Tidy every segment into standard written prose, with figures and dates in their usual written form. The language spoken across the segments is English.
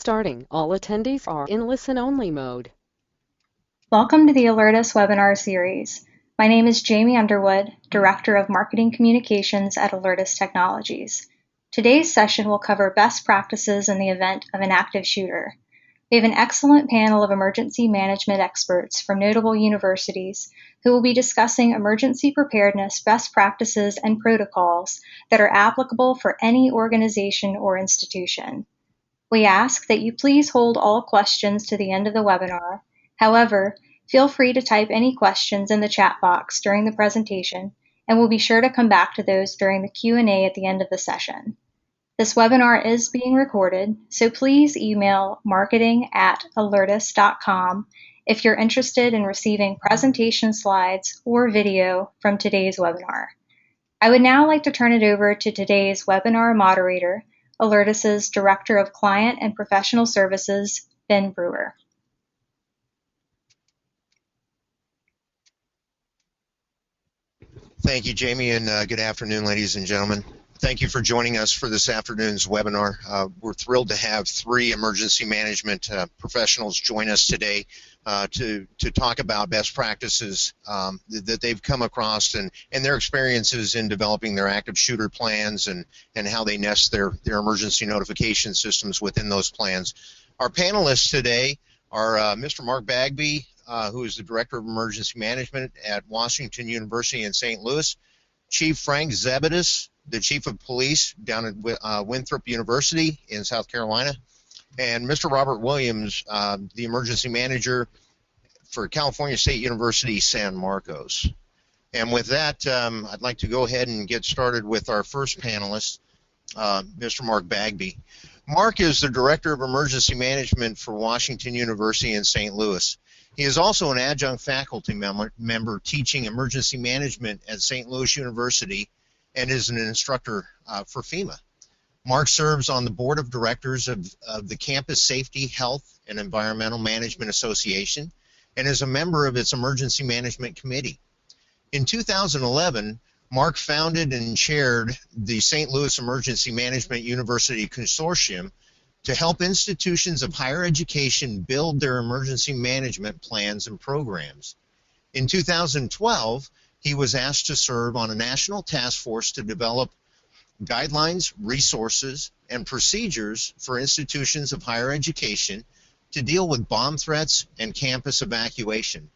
starting. All attendees are in listen-only mode. Welcome to the Alertus webinar series. My name is Jamie Underwood, Director of Marketing Communications at Alertus Technologies. Today's session will cover best practices in the event of an active shooter. We have an excellent panel of emergency management experts from notable universities who will be discussing emergency preparedness best practices and protocols that are applicable for any organization or institution. We ask that you please hold all questions to the end of the webinar. However, feel free to type any questions in the chat box during the presentation, and we'll be sure to come back to those during the Q&A at the end of the session. This webinar is being recorded, so please email marketing@alertus.com if you're interested in receiving presentation slides or video from today's webinar. I would now like to turn it over to today's webinar moderator, Alertus's Director of Client and Professional Services, Ben Brewer. Thank you, Jamie, and good afternoon, ladies and gentlemen. Thank you for joining us for this afternoon's webinar. We're thrilled to have three emergency management professionals join us today to talk about best practices that they've come across and their experiences in developing their active shooter plans and how they nest their emergency notification systems within those plans. Our panelists today are Mr. Mark Bagby, who is the Director of Emergency Management at Washington University in St. Louis, Chief Frank Zebedis, the Chief of Police down at Winthrop University in South Carolina, and Mr. Robert Williams, the Emergency Manager for California State University, San Marcos. And with that, I'd like to go ahead and get started with our first panelist, Mr. Mark Bagby. Mark is the Director of Emergency Management for Washington University in St. Louis. He is also an adjunct faculty member teaching emergency management at St. Louis University and is an instructor for FEMA. Mark serves on the board of directors of the Campus Safety, Health, and Environmental Management Association and is a member of its Emergency Management Committee. In 2011, Mark founded and chaired the St. Louis Emergency Management University Consortium to help institutions of higher education build their emergency management plans and programs. In 2012, he was asked to serve on a national task force to develop guidelines, resources, and procedures for institutions of higher education to deal with bomb threats and campus evacuation.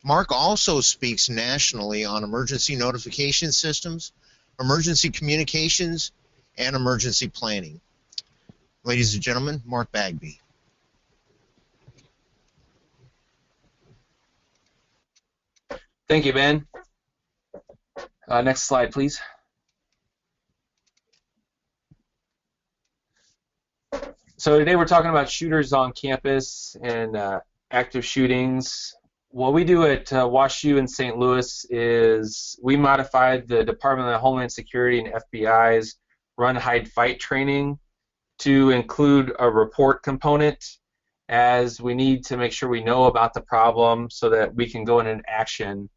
Mark also speaks nationally on emergency notification systems, emergency communications, and emergency planning. Ladies and gentlemen, Mark Bagby. Thank you, Ben. Next slide, please. So today we're talking about shooters on campus and active shootings. What we do at WashU in St. Louis is we modified the Department of Homeland Security and FBI's Run, Hide, Fight training to include a report component, as we need to make sure we know about the problem so that we can go in action,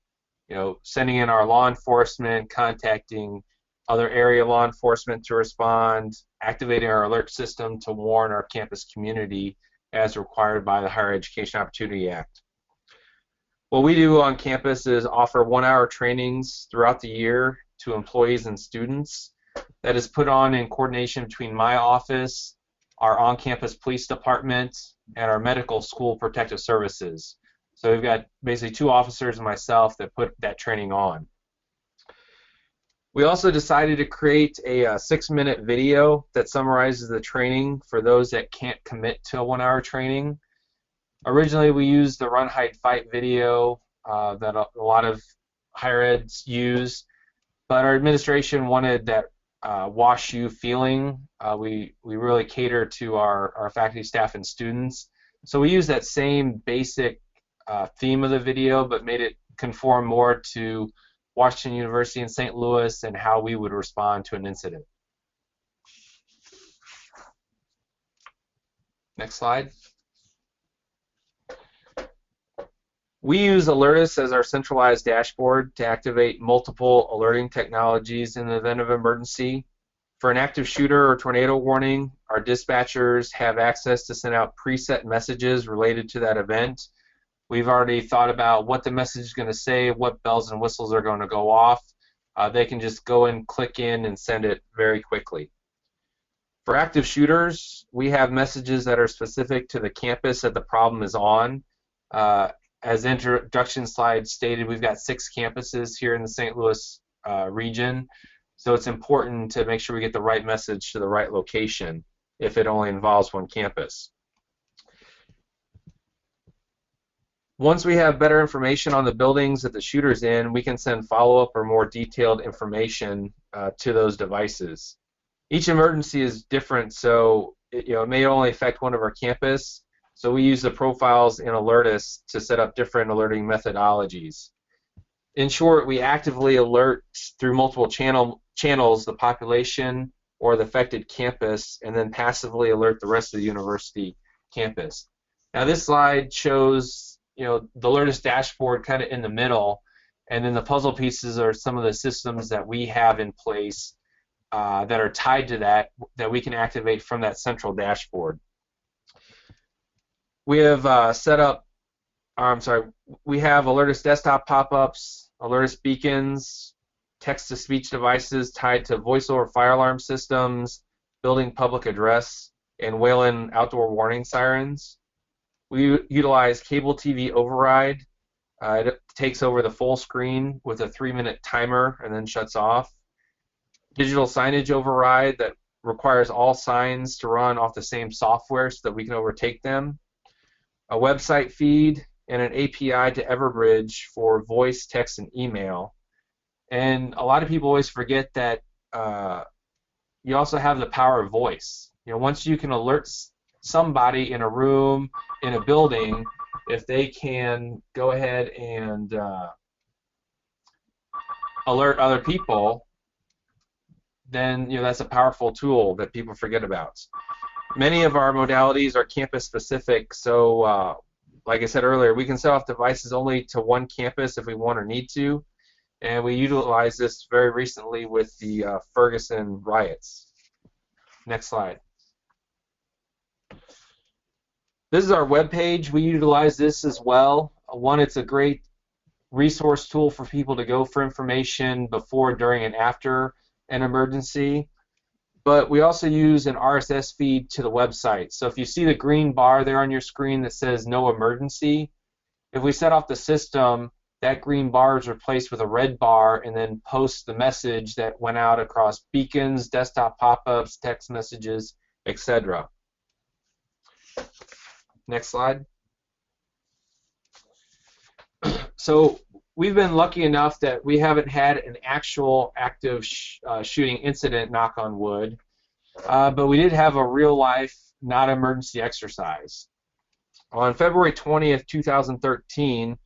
sending in our law enforcement, contacting other area law enforcement to respond, activating our alert system to warn our campus community as required by the Higher Education Opportunity Act. What we do on campus is offer 1-hour trainings throughout the year to employees and students that is put on in coordination between my office, our on-campus police department, and our medical school protective services. So we've got basically 2 officers and myself that put that training on. We also decided to create a 6-minute video that summarizes the training for those that can't commit to a 1-hour training. Originally, we used the Run, Hide, Fight video that a lot of higher eds use, but our administration wanted that WashU feeling. We really cater to our faculty, staff, and students. So we used that same basic theme of the video, but made it conform more to Washington University in St. Louis and how we would respond to an incident. Next slide. We use Alertus as our centralized dashboard to activate multiple alerting technologies in the event of emergency. For an active shooter or tornado warning, our dispatchers have access to send out preset messages related to that event. We've already thought about what the message is going to say, what bells and whistles are going to go off. They can just go and click in and send it very quickly. For active shooters, we have messages that are specific to the campus that the problem is on. As the introduction slide stated, we've got 6 campuses here in the St. Louis region, so it's important to make sure we get the right message to the right location if it only involves one campus. Once we have better information on the buildings that the shooter's in, we can send follow-up or more detailed information to those devices. Each emergency is different, so it may only affect one of our campus, so we use the profiles in Alertus to set up different alerting methodologies. In short, we actively alert through multiple channels the population or the affected campus, and then passively alert the rest of the university campus. Now this slide shows the Alertus dashboard kind of in the middle, and then the puzzle pieces are some of the systems that we have in place that are tied to that we can activate from that central dashboard. We have we have Alertus desktop pop-ups, Alertus beacons, text-to-speech devices tied to voice-over fire alarm systems, building public address, and Whalen outdoor warning sirens. We utilize cable TV override. It takes over the full screen with a 3-minute timer and then shuts off. Digital signage override that requires all signs to run off the same software so that we can overtake them. A website feed and an API to Everbridge for voice, text, and email. And a lot of people always forget that you also have the power of voice. Once you can alert somebody in a room, in a building, if they can go ahead and alert other people, then that's a powerful tool that people forget about. Many of our modalities are campus specific, so like I said earlier, we can set off devices only to one campus if we want or need to, and we utilize this very recently with the Ferguson riots. Next slide. This is our web page. We utilize this as well. One, it's a great resource tool for people to go for information before, during, and after an emergency. But we also use an RSS feed to the website. So if you see the green bar there on your screen that says no emergency, if we set off the system, that green bar is replaced with a red bar and then posts the message that went out across beacons, desktop pop-ups, text messages, etc. Next slide. So we've been lucky enough that we haven't had an actual active shooting incident, knock on wood, but we did have a real-life, not emergency exercise. On February 20th, 2013,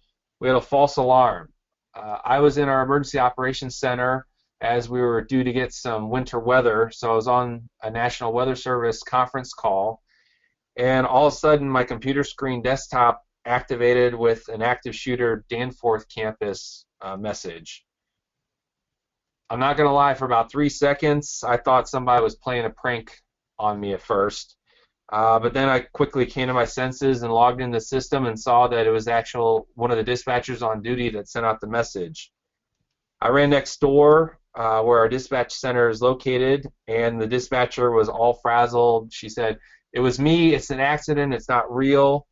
we had a false alarm. I was in our emergency operations center as we were due to get some winter weather, so I was on a National Weather Service conference call, and all of a sudden my computer screen desktop activated with an active shooter Danforth campus message. I'm not going to lie, for about 3 seconds I thought somebody was playing a prank on me at first, but then I quickly came to my senses and logged into the system and saw that it was one of the dispatchers on duty that sent out the message. I ran next door where our dispatch center is located, and the dispatcher was all frazzled. She said, "It was me, it's an accident, it's not real."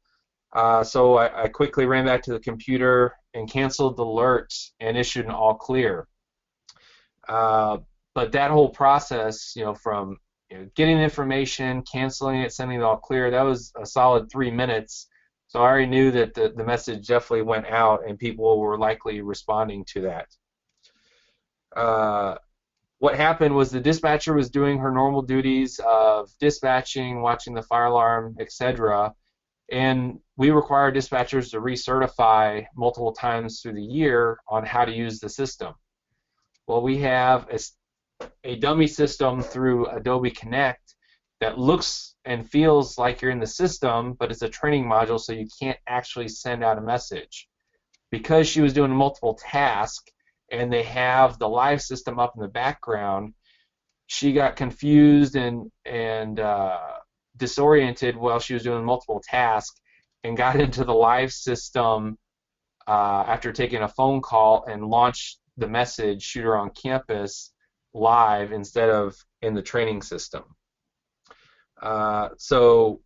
So I quickly ran back to the computer and canceled the alert and issued an all clear. But that whole process, from getting information, canceling it, sending it all clear, that was a solid 3 minutes. So I already knew that the message definitely went out and people were likely responding to that. What happened was the dispatcher was doing her normal duties of dispatching, watching the fire alarm, etc., and we require dispatchers to recertify multiple times through the year on how to use the system. Well, we have a dummy system through Adobe Connect that looks and feels like you're in the system, but it's a training module, so you can't actually send out a message. Because she was doing multiple tasks and they have the live system up in the background, she got confused and disoriented while she was doing multiple tasks and got into the live system after taking a phone call and launched the message "Shooter on Campus" live instead of in the training system. So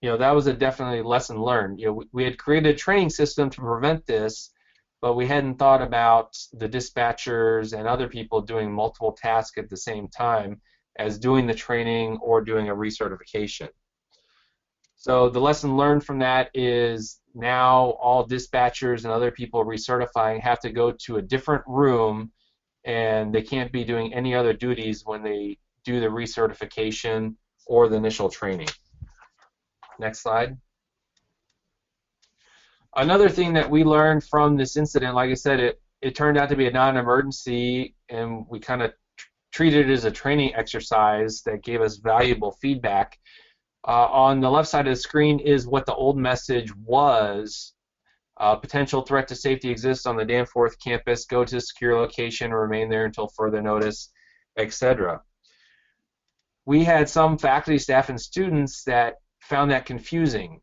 that was a definitely lesson learned. We had created a training system to prevent this, but we hadn't thought about the dispatchers and other people doing multiple tasks at the same time as doing the training or doing a recertification. So the lesson learned from that is now all dispatchers and other people recertifying have to go to a different room, and they can't be doing any other duties when they do the recertification or the initial training. Next slide. Another thing that we learned from this incident, like I said, it turned out to be a non-emergency, and we kind of treated it as a training exercise that gave us valuable feedback. On the left side of the screen is what the old message was. Potential threat to safety exists on the Danforth campus. Go to a secure location and remain there until further notice, etc. We had some faculty, staff, and students that found that confusing.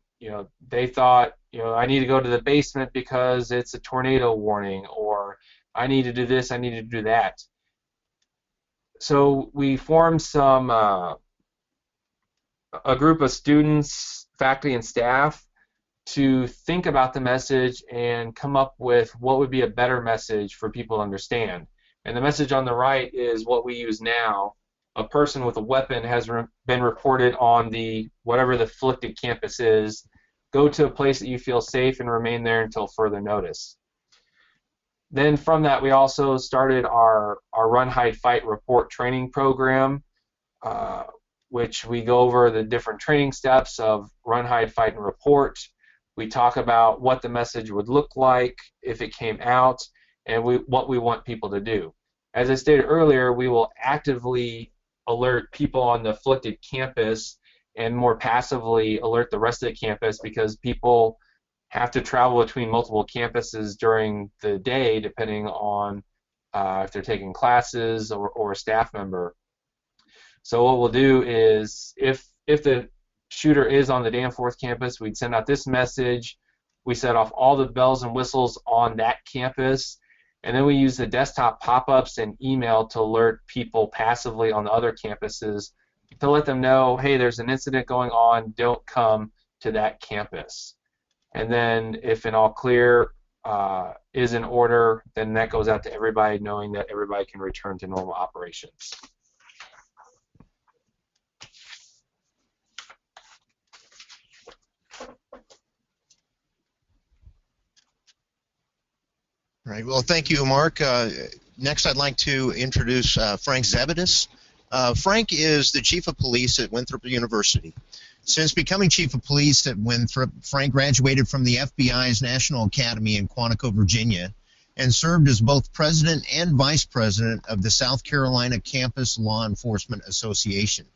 They thought, I need to go to the basement because it's a tornado warning, or I need to do this, I need to do that. So we formed a group of students, faculty, and staff to think about the message and come up with what would be a better message for people to understand. And the message on the right is what we use now. A person with a weapon has been reported on whatever the afflicted campus is. Go to a place that you feel safe and remain there until further notice. Then from that, we also started our Run, Hide, Fight, Report training program, which we go over the different training steps of Run, Hide, Fight, and Report. We talk about what the message would look like if it came out, and what we want people to do. As I stated earlier, we will actively alert people on the afflicted campus and more passively alert the rest of the campus, because people have to travel between multiple campuses during the day depending on if they're taking classes or a staff member. So what we'll do is if the shooter is on the Danforth campus, we'd send out this message. We set off all the bells and whistles on that campus, and then we use the desktop pop-ups and email to alert people passively on the other campuses to let them know, hey, there's an incident going on, don't come to that campus. And then if an all clear is in order, then that goes out to everybody, knowing that everybody can return to normal operations. All right. Well, thank you, Mark. Next, I'd like to introduce Frank Zebedis. Frank is the Chief of Police at Winthrop University. Since becoming Chief of Police at Winthrop, Frank graduated from the FBI's National Academy in Quantico, Virginia, and served as both President and Vice President of the South Carolina Campus Law Enforcement Association.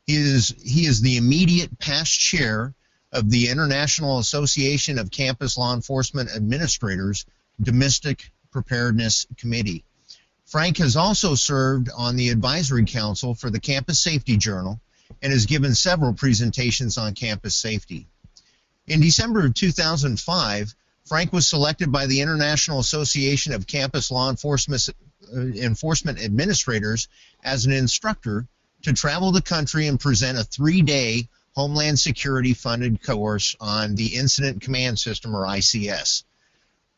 He is the immediate past chair of the International Association of Campus Law Enforcement Administrators Domestic Preparedness Committee. Frank has also served on the Advisory Council for the Campus Safety Journal and has given several presentations on campus safety. In December of 2005, Frank was selected by the International Association of Campus Law Enforcement Administrators as an instructor to travel the country and present a 3-day Homeland Security funded course on the Incident Command System, or ICS.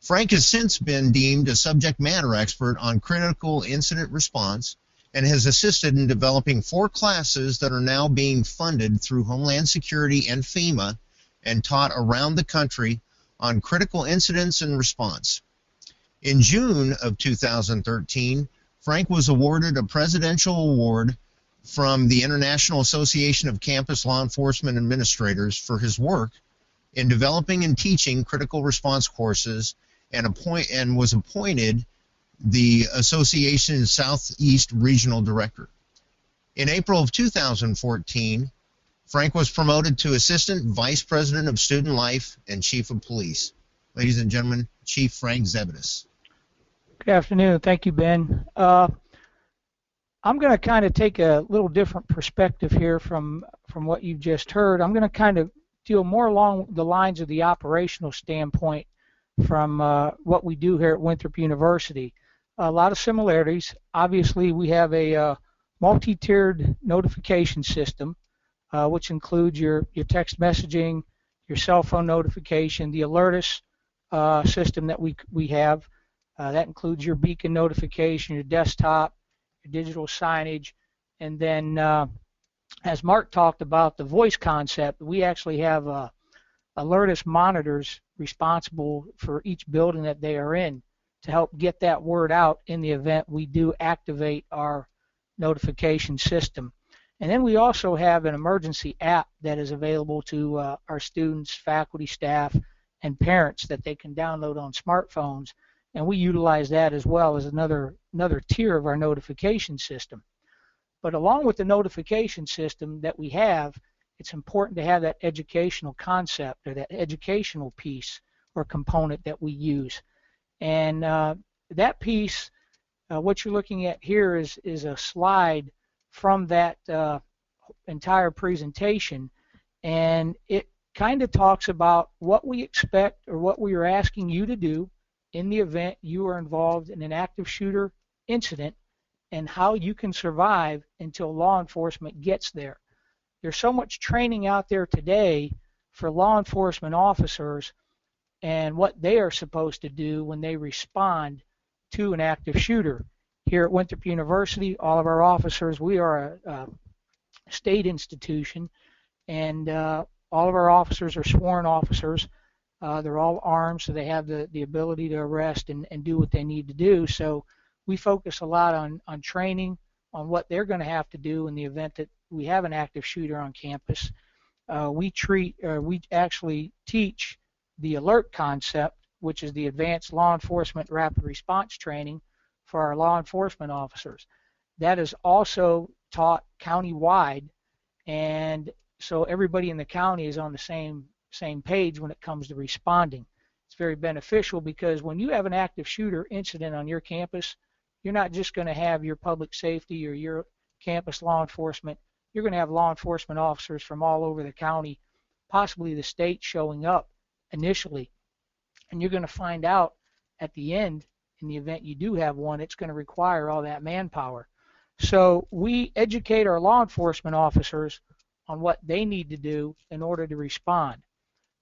Frank has since been deemed a subject matter expert on critical incident response and has assisted in developing 4 classes that are now being funded through Homeland Security and FEMA and taught around the country on critical incidents and response. In June of 2013, Frank was awarded a presidential award from the International Association of Campus Law Enforcement Administrators for his work in developing and teaching critical response courses, and was appointed the association's Southeast Regional Director. In April of 2014, Frank was promoted to Assistant Vice President of Student Life and Chief of Police. Ladies and gentlemen, Chief Frank Zebedis. Good afternoon. Thank you, Ben. I'm I'm going to kind of take a little different perspective here from what you've just heard. I'm going to kind of deal more along the lines of the operational standpoint from what we do here at Winthrop University. A lot of similarities. Obviously, we have a multi-tiered notification system, which includes your text messaging, your cell phone notification, the Alertus system that we have. That includes your beacon notification, your desktop, your digital signage, and then as Mark talked about the voice concept, we actually have Alertus monitors responsible for each building that they are in to help get that word out in the event we do activate our notification system. And then we also have an emergency app that is available to our students, faculty, staff, and parents that they can download on smartphones. And we utilize that as well as another tier of our notification system. But along with the notification system that we have, it's important to have that educational concept or that educational piece or component that we use. And that piece, what you're looking at here is a slide from that entire presentation, and it kind of talks about what we expect or what we are asking you to do in the event you are involved in an active shooter incident and how you can survive until law enforcement gets there. There's so much training out there today for law enforcement officers and what they are supposed to do when they respond to an active shooter. Here at Winthrop University, all of our officers, we are a state institution, and all of our officers are sworn officers. They're all armed, so they have the ability to arrest and do what they need to do. So we focus a lot on training on what they're going to have to do in the event that we have an active shooter on campus. We actually teach the alert concept, which is the advanced law enforcement rapid response training for our law enforcement officers. That is also taught county-wide, and so everybody in the county is on the same page when it comes to responding. It's very beneficial because when you have an active shooter incident on your campus, you're not just going to have your public safety or your campus law enforcement. You're going to have law enforcement officers from all over the county, possibly the state, showing up initially. And you're going to find out at the end, in the event you do have one, it's going to require all that manpower. So we educate our law enforcement officers on what they need to do in order to respond.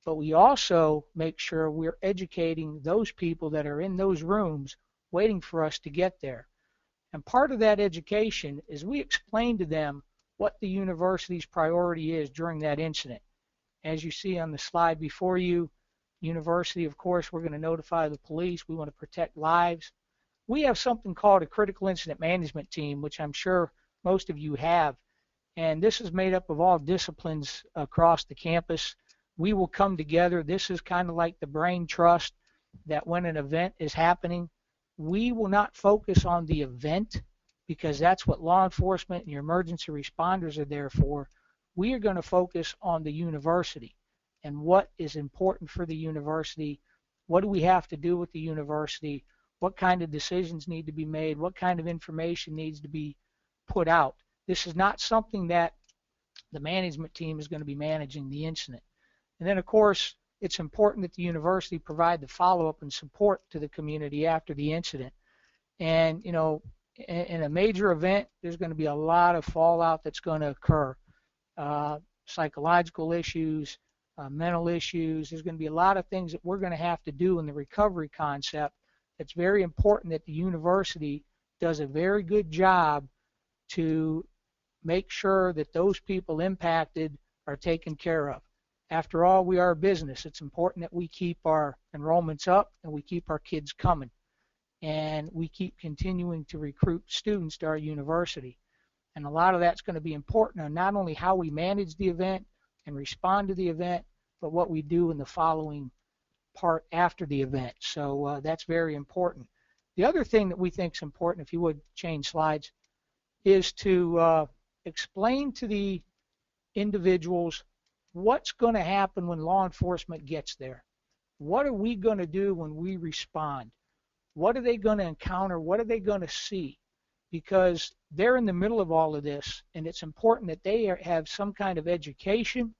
But we also make sure we're educating those people that are in those rooms waiting for us to get there. And part of that education is we explain to them what the university's priority is during that incident. As you see on the slide before you, university, of course, we're going to notify the police. We want to protect lives. We have something called a critical incident management team, which I'm sure most of you have. And this is made up of all disciplines across the campus. We will come together. This is kind of like the brain trust that when an event is happening, we will not focus on the event because that's what law enforcement and your emergency responders are there for. We are going to focus on the university and what is important for the university. What do we have to do with the university? What kind of decisions need to be made? What kind of information needs to be put out? This is not something that the management team is going to be managing the incident. And then, of course, it's important that the university provide the follow-up and support to the community after the incident. And, you know, in a major event, there's going to be a lot of fallout that's going to occur. Psychological issues, mental issues. There's going to be a lot of things that we're going to have to do in the recovery concept. It's very important that the university does a very good job to make sure that those people impacted are taken care of. After all, we are a business. It's important that we keep our enrollments up and we keep our kids coming. And we keep continuing to recruit students to our university. And a lot of that's going to be important on not only how we manage the event and respond to the event, but what we do in the following part after the event. So that's very important. The other thing that we think is important, if you would change slides, is to explain to the individuals what's going to happen when law enforcement gets there. What are we going to do when we respond? What are they going to encounter? What are they going to see? because they're in the middle of all of this, and it's important that they have some kind of education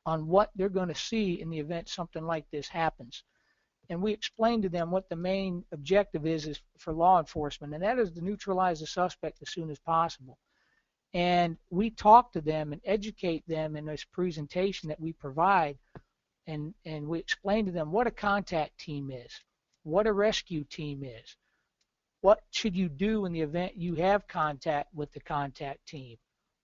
on what they're going to see in the event something like this happens. And we explain to them what the main objective is for law enforcement, and that is to neutralize the suspect as soon as possible. And we talk to them and educate them in this presentation that we provide, and we explain to them what a contact team is, what a rescue team is, what should you do in the event you have contact with the contact team.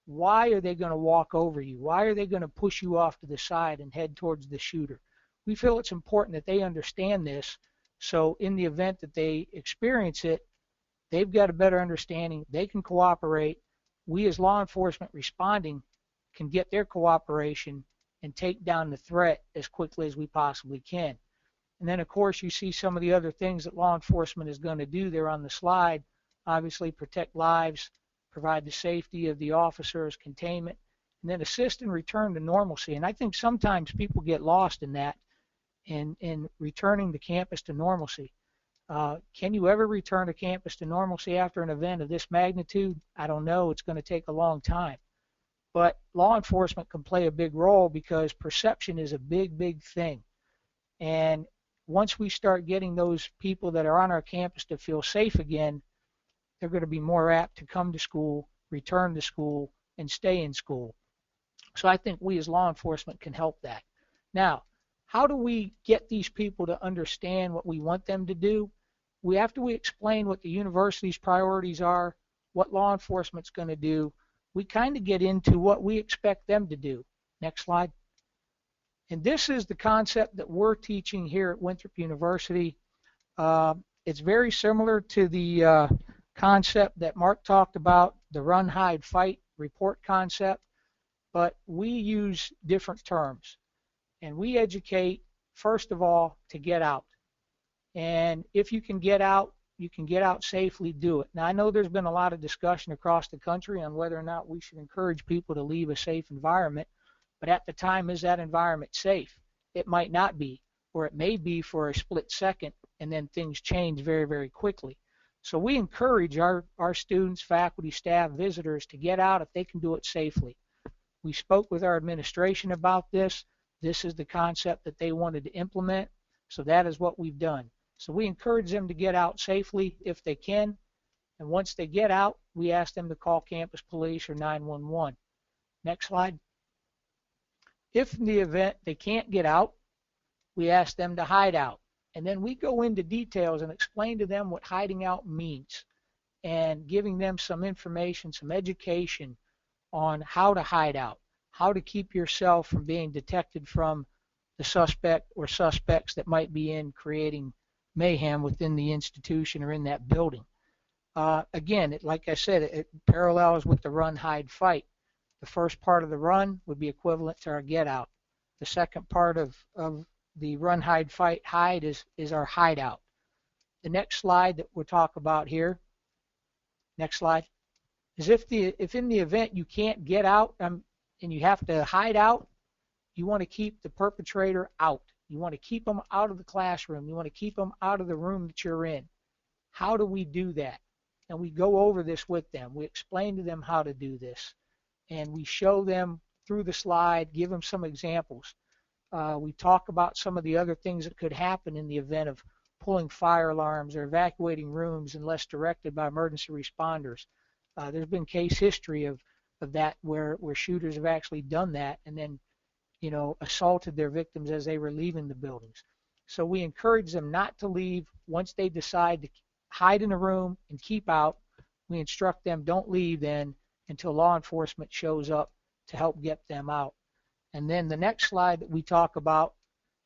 Why are they going to walk over you? Why are they going to push you off to the side and head towards the shooter? We feel it's important that they understand this, so in the event that they experience it, they've got a better understanding. They can cooperate. We as law enforcement responding can get their cooperation and take down the threat as quickly as we possibly can. And then, of course, you see some of the other things that law enforcement is going to do there on the slide. Obviously, protect lives, provide the safety of the officers, containment, and then assist in return to normalcy. And I think sometimes people get lost in that, in returning the campus to normalcy. Can you ever return to campus to normalcy after an event of this magnitude? I don't know. It's going to take a long time. But law enforcement can play a big role because perception is a big, big thing. And once we start getting those people that are on our campus to feel safe again, they're going to be more apt to come to school, return to school, and stay in school. So I think we as law enforcement can help that. Now, how do we get these people to understand what we want them to do? After we explain what the university's priorities are, what law enforcement's going to do, we kind of get into what we expect them to do. Next slide. And this is the concept that we're teaching here at Winthrop University. It's very similar to the concept that Mark talked about, the run, hide, fight report concept, but we use different terms. And we educate, first of all, to get out. And if you can get out safely, do it. Now, I know there's been a lot of discussion across the country on whether or not we should encourage people to leave a safe environment, but at the time, is that environment safe? It might not be, or it may be for a split second, and then things change very, very quickly. So we encourage our students, faculty, staff, visitors to get out if they can do it safely. We spoke with our administration about this. This is the concept that they wanted to implement, so that is what we've done. So we encourage them to get out safely if they can, and once they get out, we ask them to call campus police or 911. Next slide. If in the event they can't get out, we ask them to hide out. And then we go into details and explain to them what hiding out means and giving them some information, some education on how to hide out, how to keep yourself from being detected from the suspect or suspects that might be in creating mayhem within the institution or in that building. Again, like I said, it parallels with the run, hide, fight. The first part of the run would be equivalent to our get out. The second part of the run, hide, fight, hide is our hideout. The next slide that we'll talk about here, next slide, is if in the event you can't get out and you have to hide out, you want to keep the perpetrator out. You want to keep them out of the classroom. You want to keep them out of the room that you're in. How do we do that? And we go over this with them. We explain to them how to do this. And we show them through the slide, give them some examples. We talk about some of the other things that could happen in the event of pulling fire alarms or evacuating rooms unless directed by emergency responders. There's been case history of that where shooters have actually done that and then, assaulted their victims as they were leaving the buildings. So we encourage them not to leave. Once they decide to hide in a room and keep out, we instruct them don't leave then until law enforcement shows up to help get them out. And then the next slide that we talk about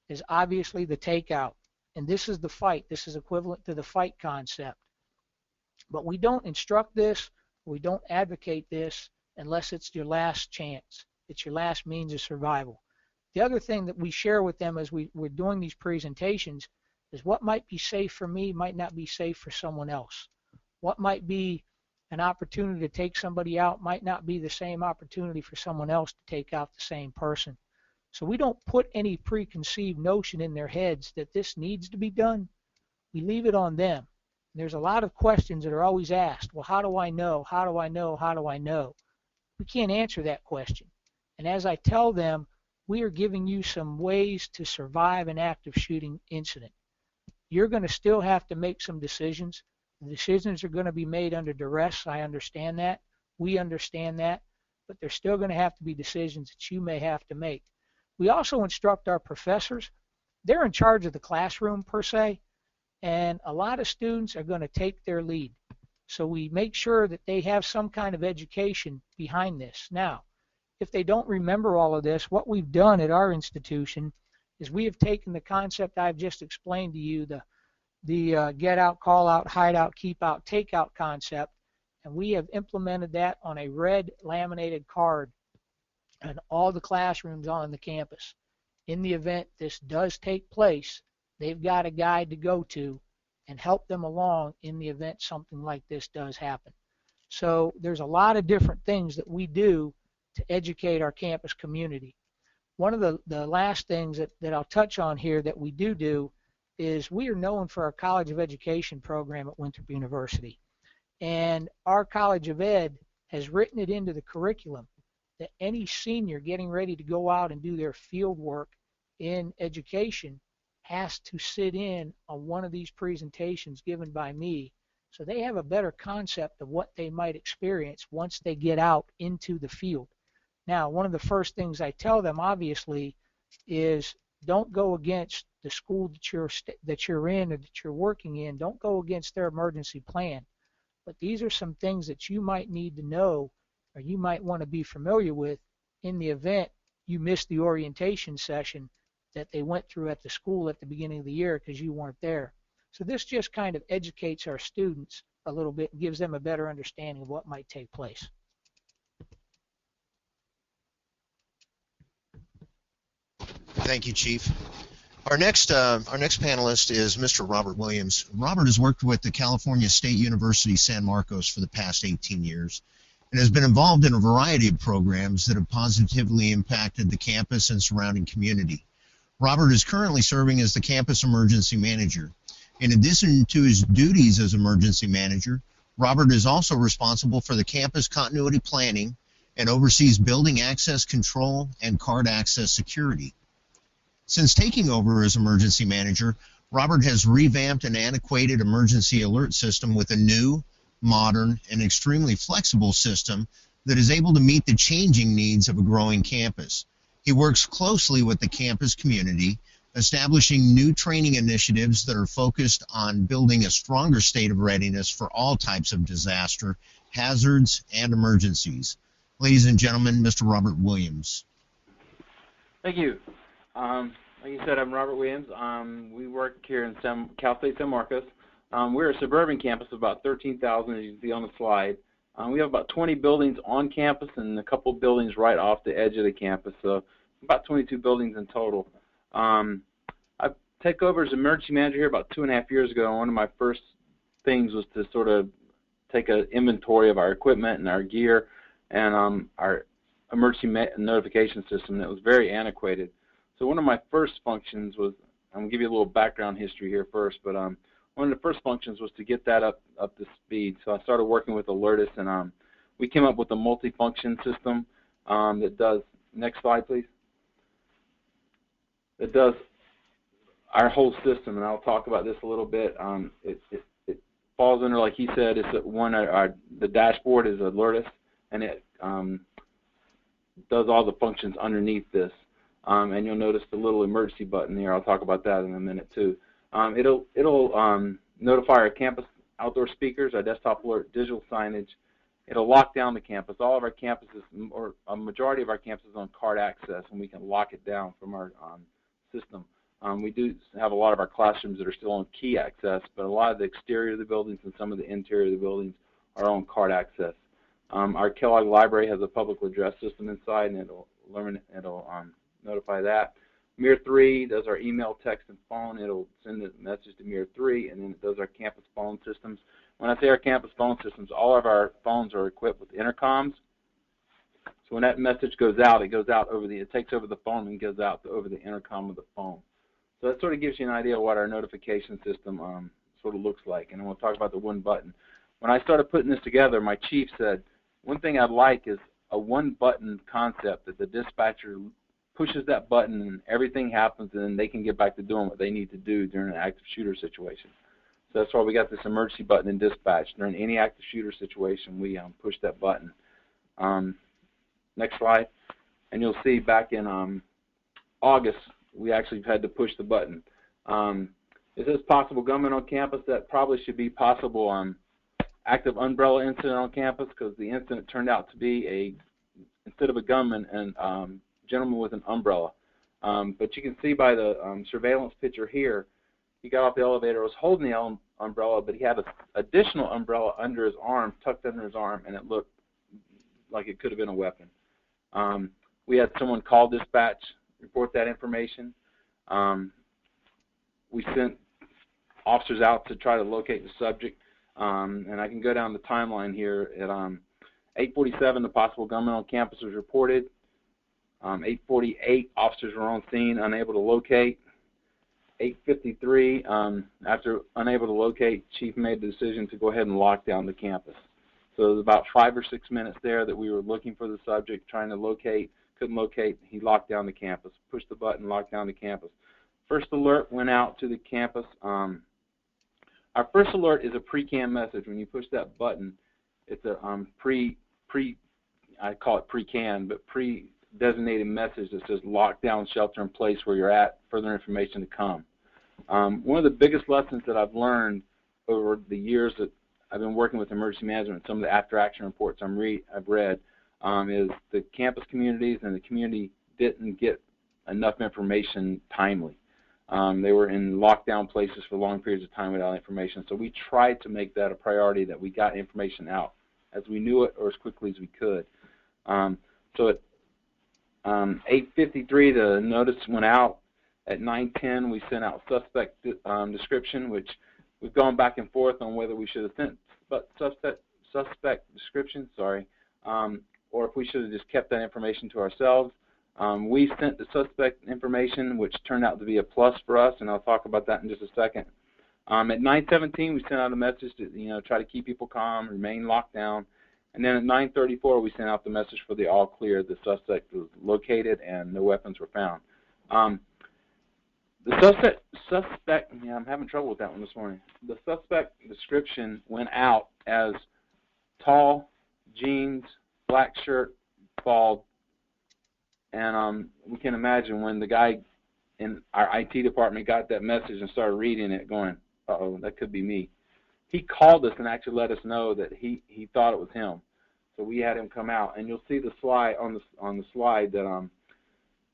is obviously the takeout. And this is the fight. This is equivalent to the fight concept. But we don't instruct this, we don't advocate this unless it's your last chance. It's your last means of survival. The other thing that we share with them as we're doing these presentations is what might be safe for me might not be safe for someone else. What might be an opportunity to take somebody out might not be the same opportunity for someone else to take out the same person. So we don't put any preconceived notion in their heads that this needs to be done. We leave it on them. There's a lot of questions that are always asked. Well, how do I know? How do I know? How do I know? We can't answer that question. And as I tell them, we are giving you some ways to survive an active shooting incident. You're going to still have to make some decisions. The decisions are going to be made under duress. I understand that. We understand that. But there's still going to have to be decisions that you may have to make. We also instruct our professors. They're in charge of the classroom per se, and a lot of students are going to take their lead. So we make sure that they have some kind of education behind this. Now, if they don't remember all of this, what we've done at our institution is we have taken the concept I've just explained to you, the get out, call out, hide out, keep out, take out concept, and we have implemented that on a red laminated card in all the classrooms on the campus. In the event this does take place, they've got a guide to go to and help them along in the event something like this does happen. So there's a lot of different things that we do to educate our campus community. One of the last things that I'll touch on here that we do is we are known for our College of Education program at Winthrop University. And our College of Ed has written it into the curriculum that any senior getting ready to go out and do their field work in education has to sit in on one of these presentations given by me, so they have a better concept of what they might experience once they get out into the field. Now, one of the first things I tell them, obviously, is don't go against the school that you're in or that you're working in. Don't go against their emergency plan. But these are some things that you might need to know or you might want to be familiar with in the event you miss the orientation session that they went through at the school at the beginning of the year because you weren't there. So this just kind of educates our students a little bit and gives them a better understanding of what might take place. Thank you, Chief. Our next panelist is Mr. Robert Williams. Robert has worked with the California State University San Marcos for the past 18 years and has been involved in a variety of programs that have positively impacted the campus and surrounding community. Robert is currently serving as the campus emergency manager. In addition to his duties as emergency manager, Robert is also responsible for the campus continuity planning and oversees building access control and card access security. Since taking over as emergency manager, Robert has revamped an antiquated emergency alert system with a new, modern, and extremely flexible system that is able to meet the changing needs of a growing campus. He works closely with the campus community, establishing new training initiatives that are focused on building a stronger state of readiness for all types of disaster, hazards, and emergencies. Ladies and gentlemen, Mr. Robert Williams. Thank you. Like you said, I'm Robert Williams. We work here in Cal State San Marcos. We're a suburban campus of about 13,000, as you can see on the slide. We have about 20 buildings on campus and a couple of buildings right off the edge of the campus, so about 22 buildings in total. I took over as emergency manager here about 2.5 years ago, and one of my first things was to sort of take an inventory of our equipment and our gear and our emergency notification system that was very antiquated. So one of my first functions was, I'm going to give you a little background history here first, but one of the first functions was to get that up to speed. So I started working with Alertus, and we came up with a multi-function system that does, next slide please, that does our whole system, and I'll talk about this a little bit. It falls under, like he said, it's the dashboard is Alertus, and it does all the functions underneath this. And you'll notice the little emergency button here. I'll talk about that in a minute too. It'll notify our campus outdoor speakers, our desktop alert, digital signage. It'll lock down the campus. All of our campuses, or a majority of our campuses, is on card access, and we can lock it down from our system. We do have a lot of our classrooms that are still on key access, but a lot of the exterior of the buildings and some of the interior of the buildings are on card access. Our Kellogg library has a public address system inside, and it'll notify that. Mir 3 does our email, text, and phone. It'll send the message to Mir 3, and then it does our campus phone systems. When I say our campus phone systems, all of our phones are equipped with intercoms. So when that message goes out, it takes over the phone and goes out over the intercom of the phone. So that sort of gives you an idea of what our notification system, as what it looks like. And then we'll talk about the one button. When I started putting this together, my chief said, one thing I'd like is a one-button concept, that the dispatcher pushes that button and everything happens, and then they can get back to doing what they need to do during an active shooter situation. So that's why we got this emergency button in dispatch. During any active shooter situation, we push that button. Next slide. And you'll see back in August, we actually had to push the button. Is this possible gunman on campus? That probably should be possible active umbrella incident on campus, because the incident turned out to be instead of a gunman, a gentleman with an umbrella. But you can see by the surveillance picture here, he got off the elevator, was holding the umbrella, but he had an additional umbrella under his arm, tucked under his arm, and it looked like it could have been a weapon. We had someone call dispatch, report that information. We sent officers out to try to locate the subject. And I can go down the timeline here. At 8:47, the possible gunman on campus was reported. 8:48, officers were on scene, unable to locate. 8:53, after unable to locate, chief made the decision to go ahead and lock down the campus. So it was about 5 or 6 minutes there that we were looking for the subject, trying to locate, couldn't locate. He locked down the campus, pushed the button, locked down the campus. First alert went out to the campus. Our first alert is a pre-cam message. When you push that button, it's a I call it pre-can, but pre-designated message that says lockdown, shelter in place where you're at, further information to come. One of the biggest lessons that I've learned over the years that I've been working with emergency management, some of the after-action reports I've read, is the campus communities and the community didn't get enough information timely. They were in lockdown places for long periods of time without information. So we tried to make that a priority, that we got information out as we knew it or as quickly as we could. So at 8:53, the notice went out. At 9:10, we sent out suspect description, which we've gone back and forth on whether we should have sent suspect description, or if we should have just kept that information to ourselves. We sent the suspect information, which turned out to be a plus for us, and I'll talk about that in just a second. At 9:17, we sent out a message to try to keep people calm, remain locked down, and then at 9:34, we sent out the message for the all clear. The suspect was located and no weapons were found. The suspect, I'm having trouble with that one this morning. The suspect description went out as tall, jeans, black shirt, bald. And we can imagine when the guy in our IT department got that message and started reading it going, uh-oh, that could be me. He called us and actually let us know that he thought it was him. So we had him come out. And you'll see the slide on the slide that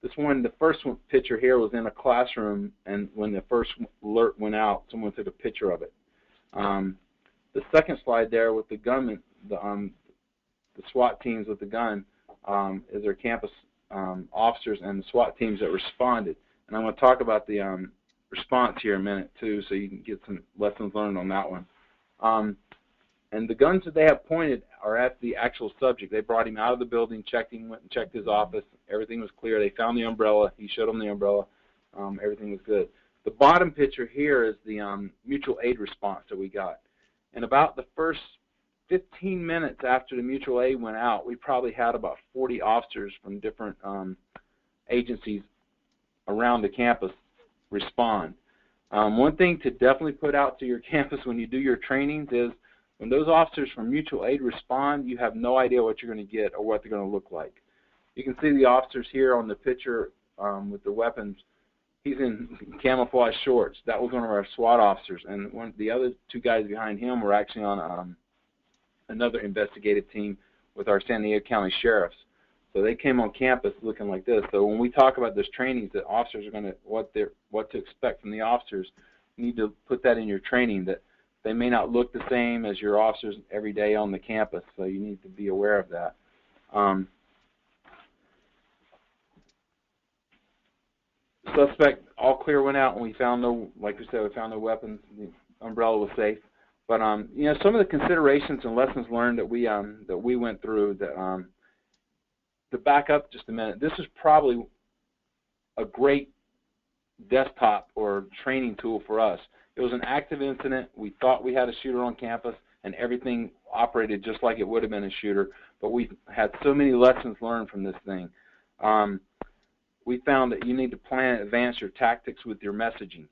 the first picture here was in a classroom, and when the first alert went out, someone took a picture of it. The second slide there with the gunman, the SWAT teams with the gun, is our campus officers and the SWAT teams that responded. And I'm going to talk about the response here in a minute too, so you can get some lessons learned on that one. And the guns that they have pointed are at the actual subject. They brought him out of the building, checked him, went and checked his office. Everything was clear. They found the umbrella. He showed them the umbrella. Everything was good. The bottom picture here is the mutual aid response that we got. And about the first 15 minutes after the mutual aid went out, we probably had about 40 officers from different agencies around the campus respond. One thing to definitely put out to your campus when you do your trainings is when those officers from mutual aid respond, you have no idea what you're going to get or what they're going to look like. You can see the officers here on the picture with the weapons. He's in camouflage shorts. That was one of our SWAT officers, and the other two guys behind him were actually on another investigative team with our San Diego County sheriffs. So they came on campus looking like this. So when we talk about this trainings that officers are going to what to expect from the officers, you need to put that in your training, that they may not look the same as your officers every day on the campus. So you need to be aware of that. Suspect all clear went out, and we found like we said, we found no weapons. The umbrella was safe. But some of the considerations and lessons learned that we went through. To back up just a minute, this is probably a great desktop or training tool for us. It was an active incident. We thought we had a shooter on campus, and everything operated just like it would have been a shooter, but we had so many lessons learned from this thing. We found that you need to plan and advance your tactics with your messaging.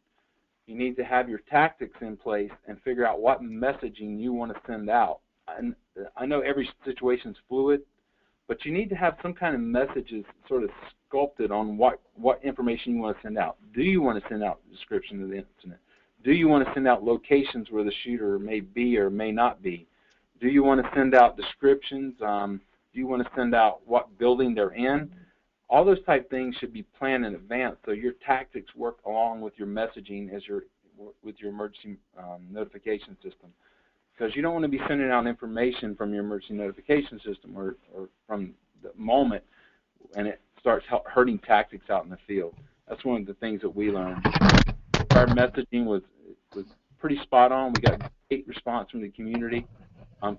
You need to have your tactics in place and figure out what messaging you want to send out. And I know every situation is fluid, but you need to have some kind of messages sort of sculpted on what information you want to send out. Do you want to send out a description of the incident? Do you want to send out locations where the shooter may be or may not be? Do you want to send out descriptions? Do you want to send out what building they're in? All those type things should be planned in advance, so your tactics work along with your messaging with your emergency notification system. Because you don't want to be sending out information from your emergency notification system or from the moment and it starts hurting tactics out in the field. That's one of the things that we learned. Our messaging was pretty spot on. We got great response from the community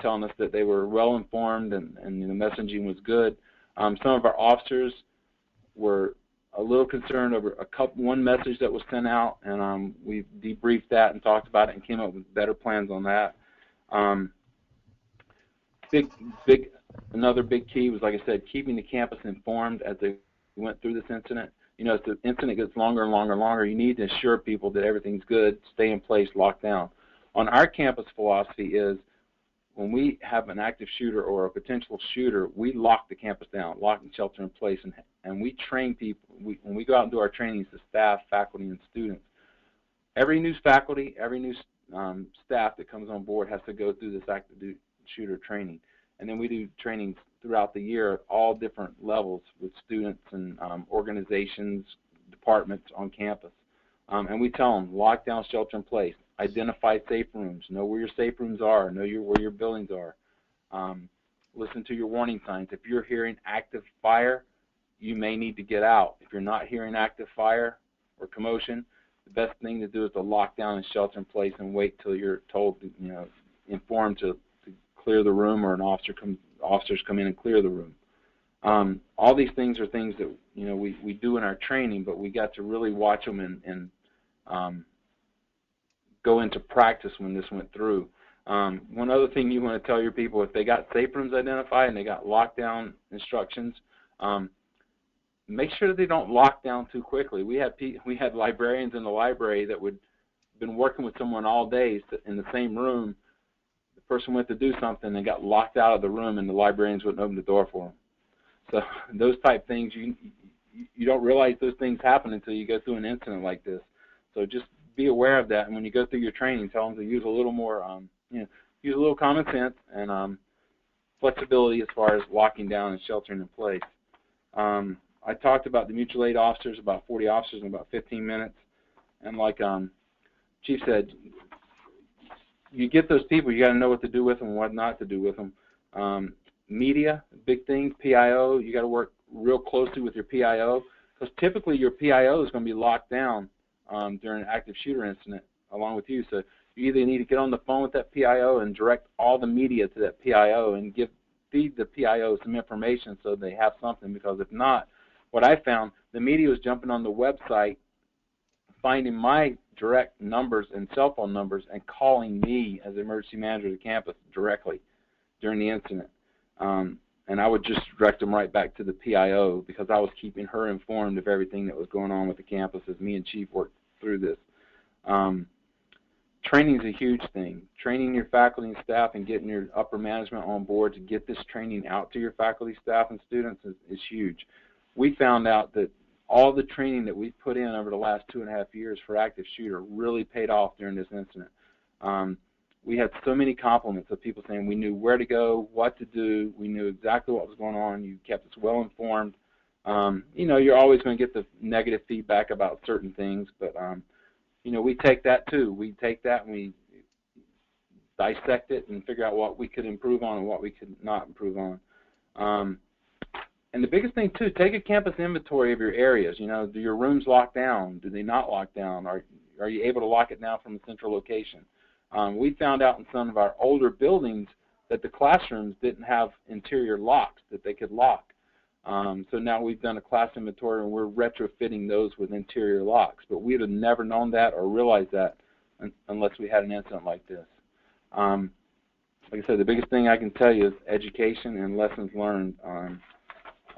telling us that they were well informed and the messaging was good. Some of our officers were a little concerned over one message that was sent out, and we debriefed that and talked about it and came up with better plans on that. Another big key was, like I said, keeping the campus informed as they went through this incident. You know, as the incident gets longer and longer and longer, you need to assure people that everything's good, stay in place, lock down. On our campus philosophy is when we have an active shooter or a potential shooter, we lock the campus down, lock and shelter in place, and we train people. When we go out and do our trainings to staff, faculty, and students, every new faculty, every new staff that comes on board has to go through this active shooter training. And then we do trainings throughout the year at all different levels with students and organizations, departments on campus. And we tell them, lock down, shelter in place, identify safe rooms, know where your safe rooms are, know where your buildings are. Listen to your warning signs. If you're hearing active fire, you may need to get out. If you're not hearing active fire or commotion, the best thing to do is to lock down and shelter in place and wait till you're told, informed to clear the room, or officers come in and clear the room. All these things are things that we do in our training, but we got to really watch them and go into practice when this went through. One other thing you want to tell your people, if they got safe rooms identified and they got lockdown instructions, make sure that they don't lock down too quickly. We had librarians in the library that would been working with someone all day in the same room. The person went to do something and got locked out of the room, and the librarians wouldn't open the door for them. So those type things, you don't realize those things happen until you go through an incident like this. So just be aware of that, and when you go through your training, tell them to use a little more, use a little common sense and flexibility as far as locking down and sheltering in place. I talked about the mutual aid officers, about 40 officers in about 15 minutes, and like Chief said, you get those people, you got to know what to do with them and what not to do with them. Media, big thing, PIO, you got to work real closely with your PIO, because typically your PIO is going to be locked down during an active shooter incident along with you. So you either need to get on the phone with that PIO and direct all the media to that PIO and feed the PIO some information so they have something, because if not, what I found, the media was jumping on the website, finding my direct numbers and cell phone numbers and calling me as the emergency manager of the campus directly during the incident. And I would just direct them right back to the PIO, because I was keeping her informed of everything that was going on with the campus as me and Chief worked through this. Training is a huge thing. Training your faculty and staff and getting your upper management on board to get this training out to your faculty, staff, and students is huge. We found out that all the training that we've put in over the last 2.5 years for active shooter really paid off during this incident. We had so many compliments of people saying we knew where to go, what to do, we knew exactly what was going on, you kept us well informed. You're always going to get the negative feedback about certain things, but we take that too. We take that and we dissect it and figure out what we could improve on and what we could not improve on. And the biggest thing too, take a campus inventory of your areas. Do your rooms lock down? Do they not lock down? Are you able to lock it down from a central location? We found out in some of our older buildings that the classrooms didn't have interior locks that they could lock. So now we've done a class inventory and we're retrofitting those with interior locks. But we'd have never known that or realized that unless we had an incident like this. Like I said, the biggest thing I can tell you is education and lessons learned on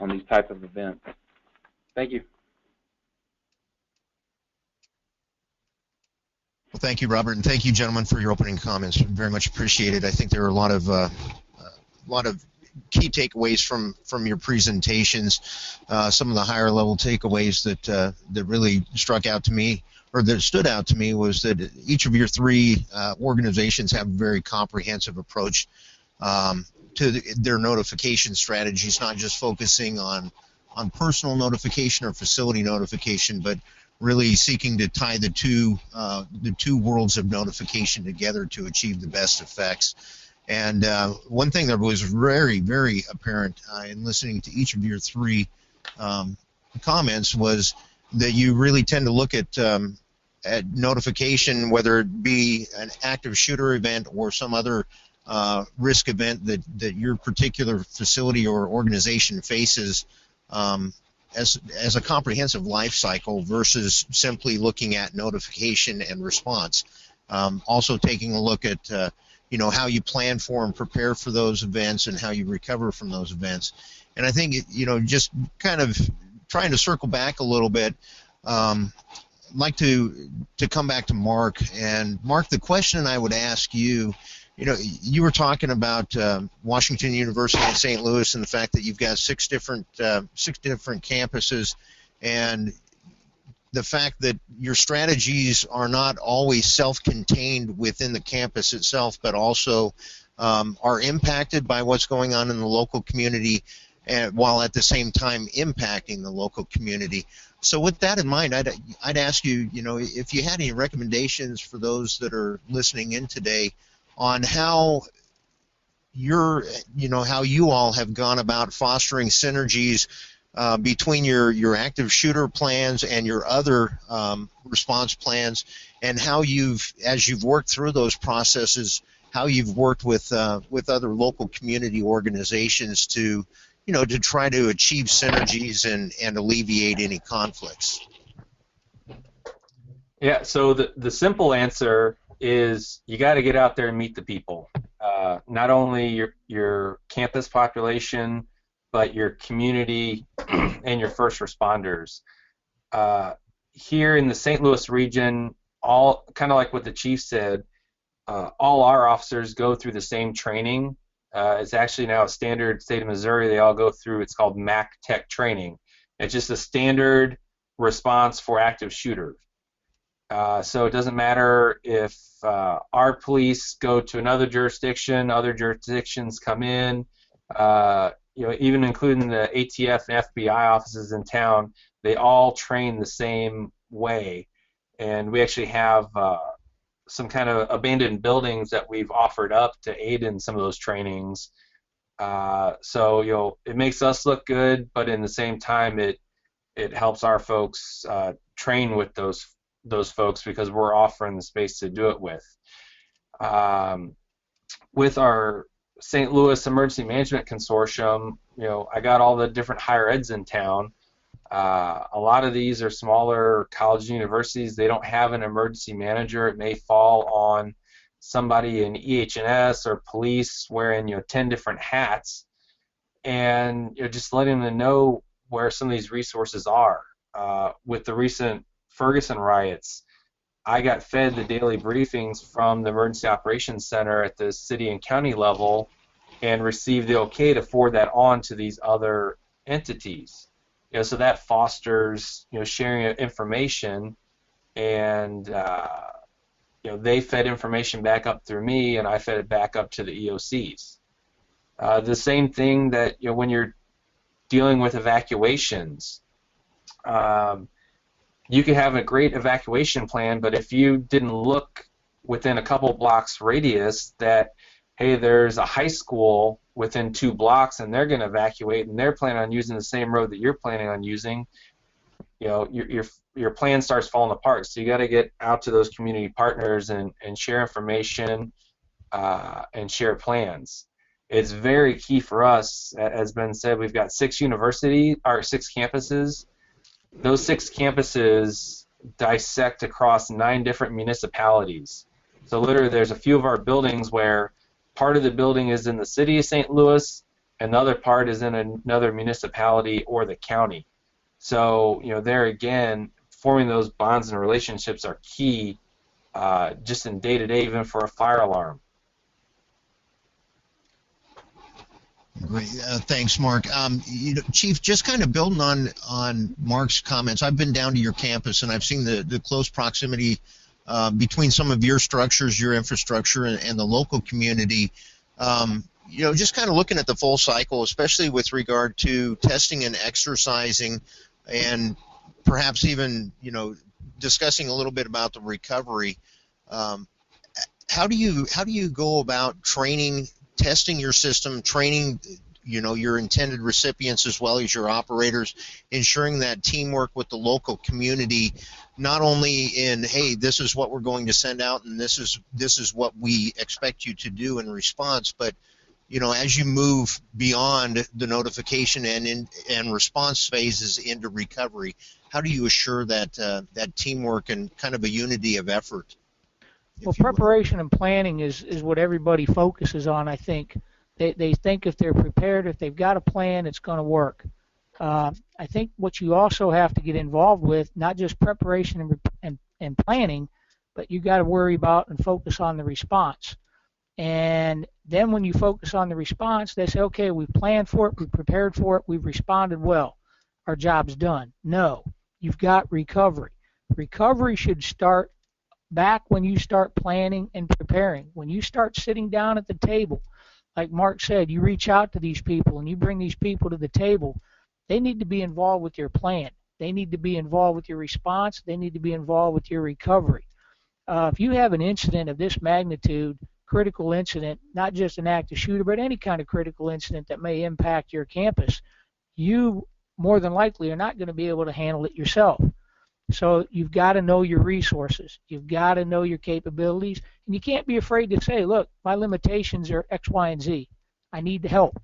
these type of events. Thank you. Well, thank you, Robert, and thank you, gentlemen, for your opening comments. Very much appreciated. I think there are a lot of key takeaways from your presentations. Some of the higher level takeaways that really struck out to me, or that stood out to me, was that each of your three organizations have a very comprehensive approach to their notification strategies, not just focusing on personal notification or facility notification, but really seeking to tie the two worlds of notification together to achieve the best effects. And one thing that was very, very apparent in listening to each of your three comments was that you really tend to look at notification, whether it be an active shooter event or some other risk event that your particular facility or organization faces, as a comprehensive life cycle versus simply looking at notification and response. Also taking a look at how you plan for and prepare for those events and how you recover from those events. And I think just kind of trying to circle back a little bit, I'd like to come back to Mark. And Mark, the question I would ask you, you were talking about Washington University in St. Louis and the fact that you've got six different campuses, and the fact that your strategies are not always self-contained within the campus itself, but also are impacted by what's going on in the local community, while at the same time impacting the local community. So with that in mind, I'd ask you, if you had any recommendations for those that are listening in today on how how you all have gone about fostering synergies between your active shooter plans and your other response plans, and how as you've worked through those processes, how you've worked with other local community organizations to try to achieve synergies and alleviate any conflicts. Yeah, so the simple answer is you got to get out there and meet the people. Not only your campus population, but your community and your first responders. Here in the St. Louis region, all kind of like what the chief said, all our officers go through the same training. It's actually now a standard state of Missouri. They all go through, it's called MAC Tech training. It's just a standard response for active shooters. So it doesn't matter if our police go to another jurisdiction, other jurisdictions come in, even including the ATF and FBI offices in town, they all train the same way. And we actually have some kind of abandoned buildings that we've offered up to aid in some of those trainings. So it makes us look good, but in the same time, it helps our folks train with those folks because we're offering the space to do it with. With our St. Louis Emergency Management Consortium, I got all the different higher eds in town. A lot of these are smaller colleges and universities. They don't have an emergency manager. It may fall on somebody in EH&S or police wearing 10 different hats, and just letting them know where some of these resources are. With the recent Ferguson riots, I got fed the daily briefings from the Emergency Operations Center at the city and county level and received the okay to forward that on to these other entities. So that fosters sharing of information, and they fed information back up through me, and I fed it back up to the EOCs. The same thing that when you're dealing with evacuations, you could have a great evacuation plan, but if you didn't look within a couple blocks radius that, hey, there's a high school within 2 blocks and they're going to evacuate and they're planning on using the same road that you're planning on using, your plan starts falling apart. So you got to get out to those community partners and share information and share plans. It's very key for us. As Ben said, we've got 6 campuses. Those 6 campuses dissect across 9 different municipalities. So literally there's a few of our buildings where part of the building is in the city of St. Louis, and the other part is in another municipality or the county. So, there again, forming those bonds and relationships are key, just in day-to-day, even for a fire alarm. Great. Thanks, Mark. Chief, just kind of building on Mark's comments, I've been down to your campus and I've seen the close proximity between some of your structures, your infrastructure, and the local community. Just kind of looking at the full cycle, especially with regard to testing and exercising, and perhaps even discussing a little bit about the recovery. How do you go about training, testing your system, training your intended recipients as well as your operators, ensuring that teamwork with the local community, not only in, hey, this is what we're going to send out and this is what we expect you to do in response, but as you move beyond the notification and response phases into recovery, how do you assure that that teamwork and kind of a unity of effort? Well, preparation and planning is what everybody focuses on, I think. They think if they're prepared, if they've got a plan, it's going to work. I think what you also have to get involved with, not just preparation and planning, but you got to worry about and focus on the response. And then when you focus on the response, they say, okay, we've planned for it, we've prepared for it, we've responded well, our job's done. No, you've got recovery. Recovery should start back when you start planning and preparing. When you start sitting down at the table, like Mark said, you reach out to these people and you bring these people to the table, they need to be involved with your plan. They need to be involved with your response. They need to be involved with your recovery. If you have an incident of this magnitude, critical incident, not just an active shooter, but any kind of critical incident that may impact your campus, you more than likely are not going to be able to handle it yourself. So you've got to know your resources. You've got to know your capabilities. And you can't be afraid to say, look, my limitations are X, Y, and Z. I need help.